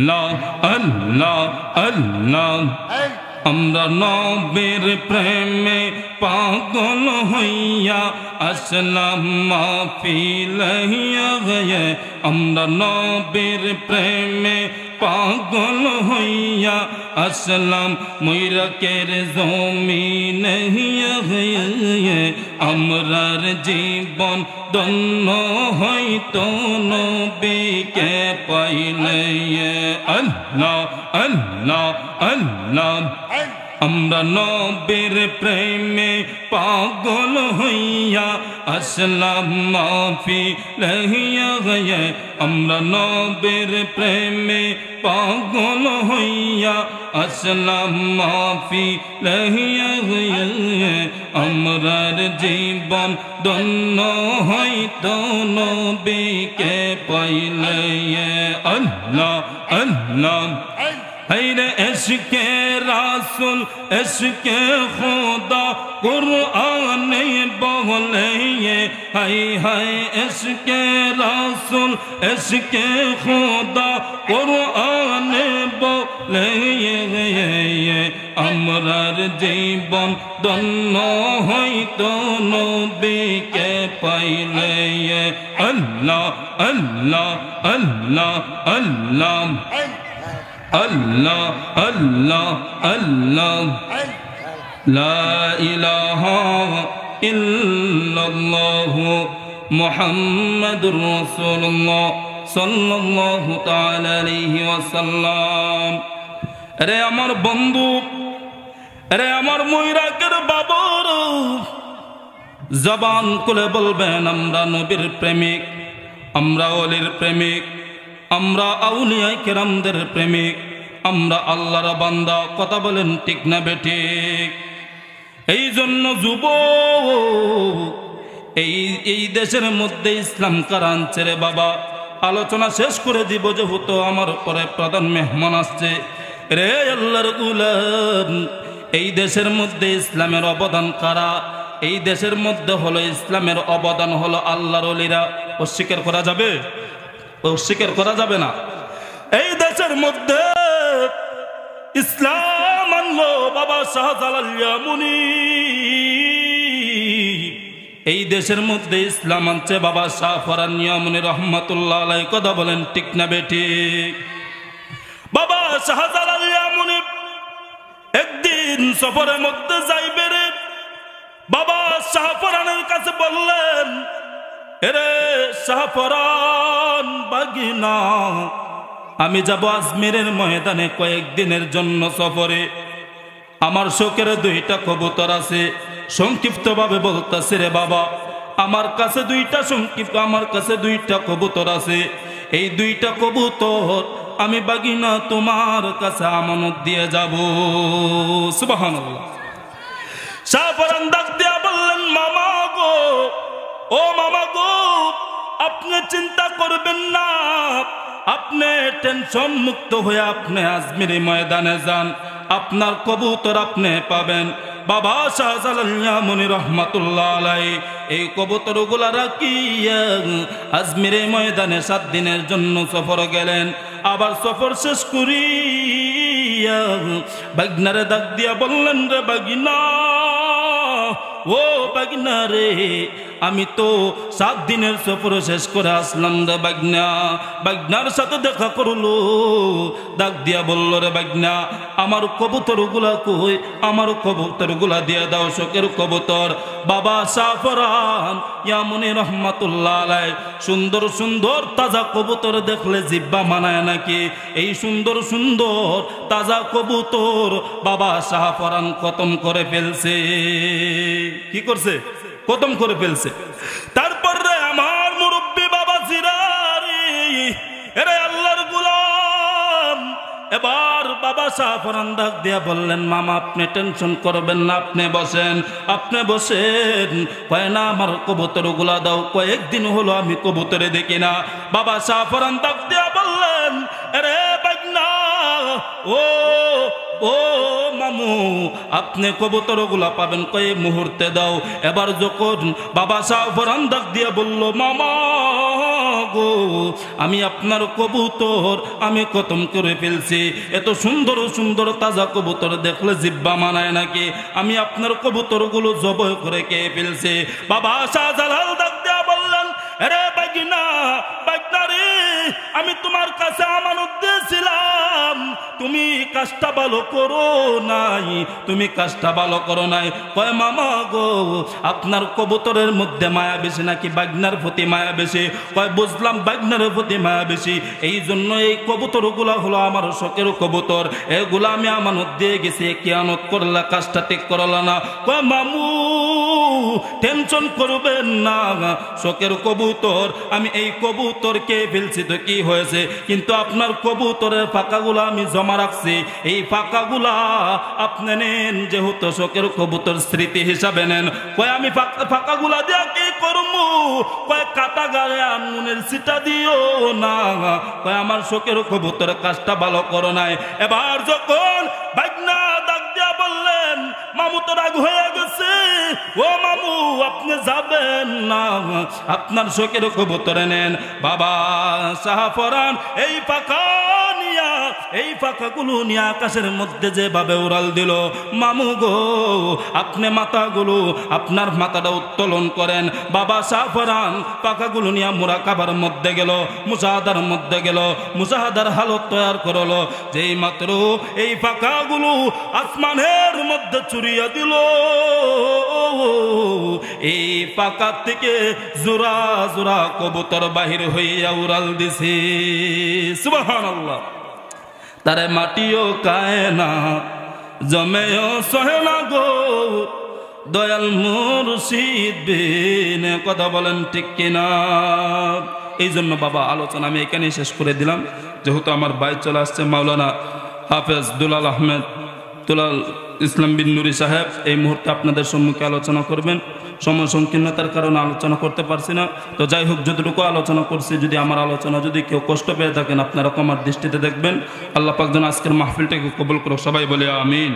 লা আল্লাহ আল্লাহ আমরা নবীর প্রেমে পাগল হইয়া আসলাম মাহফিল হইয়া আমরা নবীর প্রেমে পাগল হইয়া আসলাম মুইরাকের জমিন হইয়া আমরার জীবন ধন্য হইতো নবীকে পাইলে আল্লাহ আল্লাহ আল্লাহ আমরা নবীর প্রেমে পাগল হইয়া আসলাম মাহফিল হইয়া আমরা নবীর প্রেমে পাগল হইয়া আসলাম মাহফিল হইয়া আমরার জীবন ধন্য হইতো নবীকে পাইলে আল্লাহ আল্লাহ हैरे इश्क़े रासूल इश्क़े खुदा कुरान बोले हाय हाय इश्क़े रासूल इश्क़े खुदा कुरान बोले আমরার জীবন ধন্য হইতো নবীকে পাইলে আল্লাহ আল্লাহ আল্লাহ আল্লাহ Allah Allah Allah La ilaha illallah Muhammadur Rasulullah sallallahu ta'ala alayhi wa sallam Re amar bondhu Re amar muiraker babur Zaban kule bolben amra nobir premik Amra olir premik আমরা আউলিয়া কেরামদের প্রেমিক আমরা আল্লাহর বান্দা কথা বলেন ঠিক না বেঠিক এই জন্য যুবক এই দেশের মধ্যে ইসলাম কারান ছেড়ে বাবা আলোচনা শেষ করে দিব যেহেতু আমার পরে প্রধান মেহমান আসছে রে আল্লাহর গোলাম এই দেশের মধ্যে ইসলামের অবদান কারা এই দেশের মধ্যে হলো ইসলামের অবদান হলো আল্লাহর ওলিরা অস্বীকার করা যাবে অস্বীকার করা যাবে না এই দেশের মধ্যে ইসলাম আনলো বাবা শাহজালাল ইয়ামুনি এই দেশের মধ্যে ইসলাম আনছে বাবা শাহ ফরান ইয়ামুনি রহমাতুল্লাহ আলাইহি কথা বলেন ঠিক না বেঠিক বাবা শাহজালাল ইয়ামুনি একদিন সফরের মধ্যে যাইবে রে বাবা শাহ ফরানের কাছে বললেন এরে শাহ ফরান বাগিনা আমি যাব আজমিরের ময়দানে কয়েকদিনের জন্য সফরে আমার শোকের দুইটা কবুতর আছে সংক্ষিপ্তভাবে বলতাছে রে বাবা আমার কাছে দুইটা কবুতর আছে এই দুইটা কবুতর আমি বাগিনা তোমার কাছে আমানত দিয়ে যাব সুবহানাল্লাহ শাহ ফরান ডাক দিয়া বললেন মামা গো ও মামা গো আপনি চিন্তা করবেন না আপনি টেনশন মুক্ত হয়ে আপনি আজমির ময়দানে যান আপনার কবুতর আপনি পাবেন বাবা শাহজালাল ইয়ামুনি রহমাতুল্লাহ আলাইহি এই কবুতরগুলা রাখিয়া আজমির ময়দানে 7 দিনের জন্য সফর গেলেন আবার সফর শেষ করিয়া বাগনারে ডাক দিয়া বললেন রে বাগিনা ও বাগনা রে আমি তো 7 দিনের সফর শেষ করে আসলাম রে বাগনা বাগনার সাথে দেখা করলো ডাক দিয়া বলল রে বাগনা আমার কবুতরগুলা কই আমার কবুতরগুলা দিয়ে দাও শোকের কবুতর বাবা শাহ ফরান ইয়ামুনি রহমাতুল্লাহ আলাইহি সুন্দর সুন্দর তাজা কবুতর দেখলে জিহ্বা মানায় নাকি এই সুন্দর সুন্দর তাজা কবুতর বাবা শাহ ফরান খতম করে ফেলছে কি করছে খতম করে ফেলছে তারপর রে আমার মুরব্বি বাবা জিরারি এরে আল্লাহর গোলাম এবার বাবা শাহ ফরান ডাক দিয়া বললেন মামা আপনি টেনশন করবেন না আপনি বসেন কয় না আমার কবুতরগুলা দাও কয়েকদিন হলো আমি কবুতরে দেখি না বাবা শাহ ফরান ডাক দিয়া বললেন আরে বাগনা ও ও মামু আপনি কবুতরগুলা পাবেন কয় মুহূর্তে দাও এবার যখন বাবা শাহ ফরান ডাক দিয়া বলল মামা গো আমি আপনার কবুতর আমি খতম করে ফেলছি। এত সুন্দর সুন্দর তাজা কবুতর দেখলে জিব্বা মানায় নাকি? আমি আপনার কবুতরগুলো জবাই করে খেয়ে ফেলছি। বাবা শাহজালাল ডাক দিয়া বললেন, আরে বাগিনা, বাগনা রে, আমি তোমার কাছে আমানত দিয়েছিলাম, তুমি কাজটা ভালো করো নাই, তুমি কাজটা ভালো করো নাই। কয় মামা গো, আপনার কবুতরের মধ্যে মায়া বেশি নাকি বাগনার প্রতি মায়া বেশি? কয় বুঝলাম বাগনার প্রতি মায়া বেশি, এই জন্য এই কবুতরগুলা হলো আমার শখের কবুতর, এগুলা আমি আমানত দিয়ে গেছি, কিয়ানত করলা কাজটা ঠিক করলা না। কয় মামু টেনশন করবেন না, শখের কবুতর, আমি এই কবুতরকে ফেলছি তো কি হয়েছে, কিন্তু আপনার কবুতরের ফাঁকাগুলা আমি জমা রাখছি, এই ফাঁকাগুলা আপনি নেন, যেহেতু শখের কবুতর স্মৃতি হিসাবে নেন। কয় আমি ফাঁকাগুলা দিয়া কি করবো? কয় কাটা গায়ে নুনের সিটা দিও না। কয় আমার শখের কবুতর কাজটা ভালো করো নাই। এবার যখন বাগনা ডাক দিয়া বললেন, মামু তো রাগ হয়ে গেছে, ও মামু আপনি যাবেন না, আপনার শখের কবুতরে নেন। বাবা শাহফরান এই পাখা নিয়া, এই পাখাগুলো নিয়ে আকাশের মধ্যে যেভাবে উড়াল দিল, মামু গো আপনি মাথাগুলো, আপনার মাথাটা উত্তোলন করেন। বাবা শাহফরান পাখাগুলো নিয়ে মুরাকাবার মধ্যে গেল, মুজাহাদার মধ্যে গেল, মুজাহাদার হালত তৈয়ার করলো। যেই মাত্র এই পাখাগুলো আসমানের মধ্যে চুরিয়া দিল, এই পাকা থেকে জোড়া জোড়া কবুতর বাহির হইয়া উড়াল দিছে। সুবহানাল্লাহ। তারে মাটিও কায় না, জমেও সহে না গো, দয়াল মুর্শিদ বিনে, কথা বলেন ঠিক কিনা? এই জন্য বাবা আলোচনা আমি এখানেই শেষ করে দিলাম, যেহেতু আমার ভাই চলে আসছে মাওলানা হাফেজ দুলাল আহমেদ, দুলাল ইসলাম বিন নুরি সাহেব এই মুহূর্তে আপনাদের সম্মুখে আলোচনা করবেন। সময় সংকীর্ণতার কারণে আলোচনা করতে পারছি না, তো যাই হোক যতটুকু আলোচনা করছি, যদি আমার আলোচনা যদি কেউ কষ্ট পেয়ে থাকেন আপনারা ক্ষমার দৃষ্টিতে দেখবেন। আল্লাহ পাক যেন আজকের মাহফিলটাকে কবুল করো, সবাই বলে আমিন।